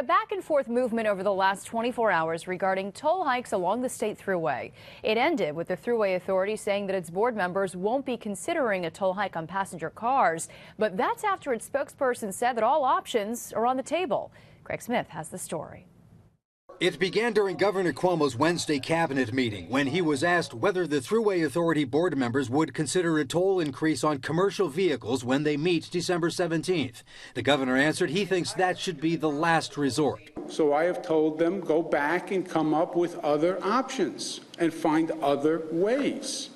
A back-and-forth movement over the last 24 hours regarding toll hikes along the state thruway. It ended with the Thruway Authority saying that its board members won't be considering a toll hike on passenger cars. But that's after its spokesperson said that all options are on the table. Craig Smith has the story. It began during Governor Cuomo's Wednesday cabinet meeting when he was asked whether the Thruway Authority board members would consider a toll increase on commercial vehicles when they meet December 17th. The governor answered he thinks that should be the last resort. So I have told them go back and come up with other options and find other ways.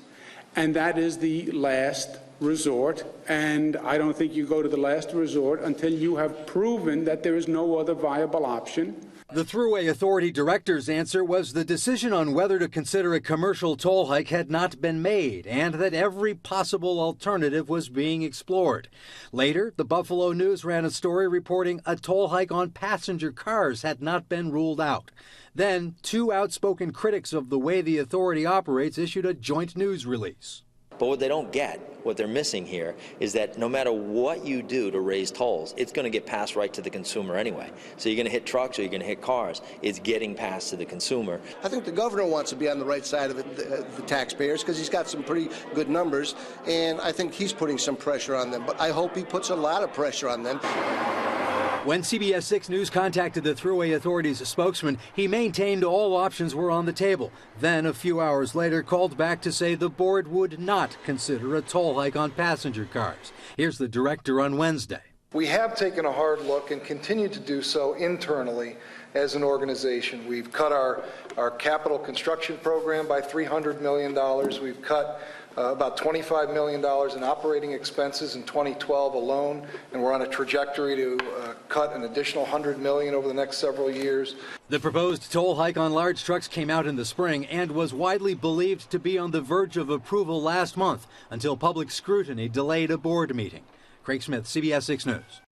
And that is the last resort. And I don't think you go to the last resort until you have proven that there is no other viable option. The Thruway Authority director's answer was the decision on whether to consider a commercial toll hike had not been made and that every possible alternative was being explored. Later, the Buffalo News ran a story reporting a toll hike on passenger cars had not been ruled out. Then, two outspoken critics of the way the authority operates issued a joint news release. But what they don't get, what they're missing here, is that no matter what you do to raise tolls, it's going to get passed right to the consumer anyway. So you're going to hit trucks or you're going to hit cars. It's getting passed to the consumer. I think the governor wants to be on the right side of the taxpayers because he's got some pretty good numbers, and I think he's putting some pressure on them. But I hope he puts a lot of pressure on them. When CBS 6 News contacted the Thruway Authority's spokesman, he maintained all options were on the table. Then, a few hours later, called back to say the board would not consider a toll hike on passenger cars. Here's the director on Wednesday. We have taken a hard look and continue to do so internally as an organization. We've cut our capital construction program by $300 million. We've cut about $25 million in operating expenses in 2012 alone, and we're on a trajectory to cut an additional $100 million over the next several years. The proposed toll hike on large trucks came out in the spring and was widely believed to be on the verge of approval last month until public scrutiny delayed a board meeting. Craig Smith, CBS 6 News.